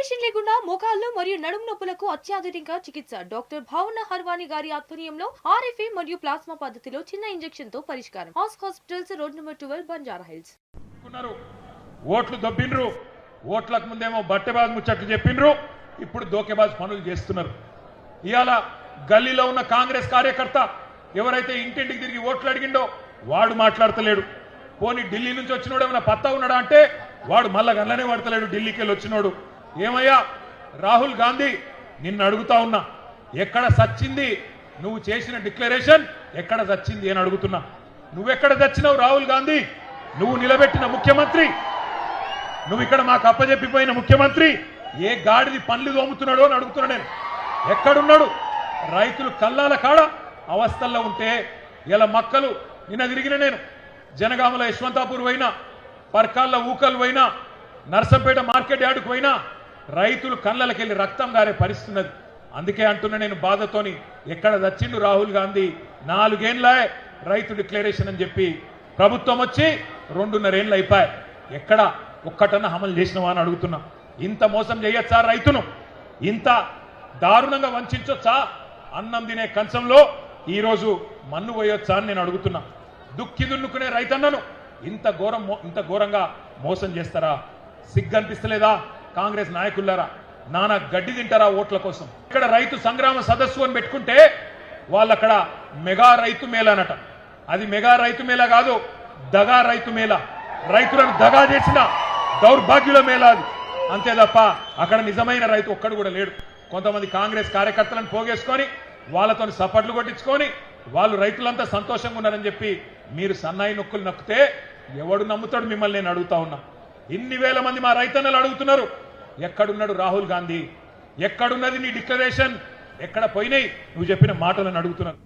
Operation లేకుండా మోకాళ్ళు మరియు నడుము నొప్పులకు అత్యాధునిక చికిత్స డాక్టర్ భావన హర్వాణి గారి ఆధ్వర్యంలో ఆర్ఎఫ్ఏ మరియు ప్లాస్మా పద్ధతిలో చిన్న ఇంజెక్షన్ తో పరిష్కారం. Hospitals road number 12 Banjara hills. ఓట్లు దొబ్బిండ్రు, ఓట్లకు ముందేమో బట్టెబాజ్ ముచ్చట్లు చెప్పిండ్రు, ఇప్పుడు దోకెబాజ్ పనులు చేస్తున్నారు. ఇవాళ గల్లీలో ఉన్న కాంగ్రెస్ కార్యకర్త ఎవరైతే ఇంటింటికి తిరిగి ఓట్లు అడిగిండో వాడు మాట్లాడతలేడు. పోనీ ఢిల్లీ నుంచి వచ్చినోడు ఏమైనా పత్తా ఉన్నాడా అంటే వాడు మళ్ళా గల్లనే పడతలేడు. ఢిల్లీకి వెళ్ళి వచ్చినోడు ఏమయ్యా రాహుల్ గాంధీ, నిన్ను అడుగుతా ఉన్నా, ఎక్కడ సచ్చింది నువ్వు చేసిన డిక్లరేషన్, ఎక్కడ సచ్చింది అని అడుగుతున్నా. నువ్వెక్కడ చచ్చినావు రాహుల్ గాంధీ? నువ్వు నిలబెట్టిన ముఖ్యమంత్రి, నువ్వు ఇక్కడ మాకు అప్పచెప్పిపోయిన ముఖ్యమంత్రి ఏ గాడిది పనులు తోముతున్నాడో అని అడుగుతున్నా. నేను ఎక్కడున్నాడు? రైతులు కల్లాల కాడ అవస్థల్లో ఉంటే ఇలా మక్కలు నిన్న తిరిగిన నేను జనగామల యశ్వంతాపూర్ పోయినా, పర్కాల్లో ఊకలు పోయినా, నర్సంపేట మార్కెట్ యార్డుకు పోయినా రైతులు కళ్ళకెళ్ళి రక్తం గారే పరిస్థితున్నది. అందుకే అంటున్నా నేను బాధతోని, ఎక్కడ దచ్చిండు రాహుల్ గాంధీ? 4 ఏళ్లే రైతు డిక్లరేషన్ అని చెప్పి ప్రభుత్వం వచ్చి 2.5 ఏళ్ళు అయిపోయాయి. ఎక్కడ ఒక్కటన్నా అమలు చేసినవా అని అడుగుతున్నా. ఇంత మోసం చేయొచ్చా రైతును? ఇంత దారుణంగా వంచొచ్చా? అన్నం తినే కంచంలో ఈరోజు మన్ను పోయొచ్చా అని నేను అడుగుతున్నా. దుక్కి దున్నుకునే రైతన్నను ఇంత ఘోరంగా మోసం చేస్తారా? సిగ్గనిపిస్తలేదా కాంగ్రెస్ నాయకులారా? నానా గడ్డి తింటారా ఓట్ల కోసం? ఇక్కడ రైతు సంగ్రామ సదస్సు అని పెట్టుకుంటే వాళ్ళక్కడ మెగా రైతు మేళనట. అది మెగా రైతు మేళ కాదు, దగా రైతు మేళ. రైతులను దగా చేసిన దౌర్భాగ్యుల మేళ అది. అంతే తప్ప అక్కడ నిజమైన రైతు ఒక్కడు కూడా లేడు. కొంతమంది కాంగ్రెస్ కార్యకర్తలను పోగేసుకొని వాళ్ళతో సపట్లు కొట్టించుకొని వాళ్ళు రైతులంతా సంతోషంగా ఉన్నారని చెప్పి మీరు సన్నాయి నొక్కులు నొక్కితే ఎవడు నమ్ముతాడు మిమ్మల్ని? నేను అడుగుతా ఉన్నా. ఇన్ని వేల మంది మా రైతన్నలు అడుగుతున్నారు, ఎక్కడున్నాడు రాహుల్ గాంధీ? ఎక్కడున్నది నీ డిక్లరేషన్? ఎక్కడ పోయినాయి నువ్వు చెప్పిన మాటలను అడుగుతున్నారు.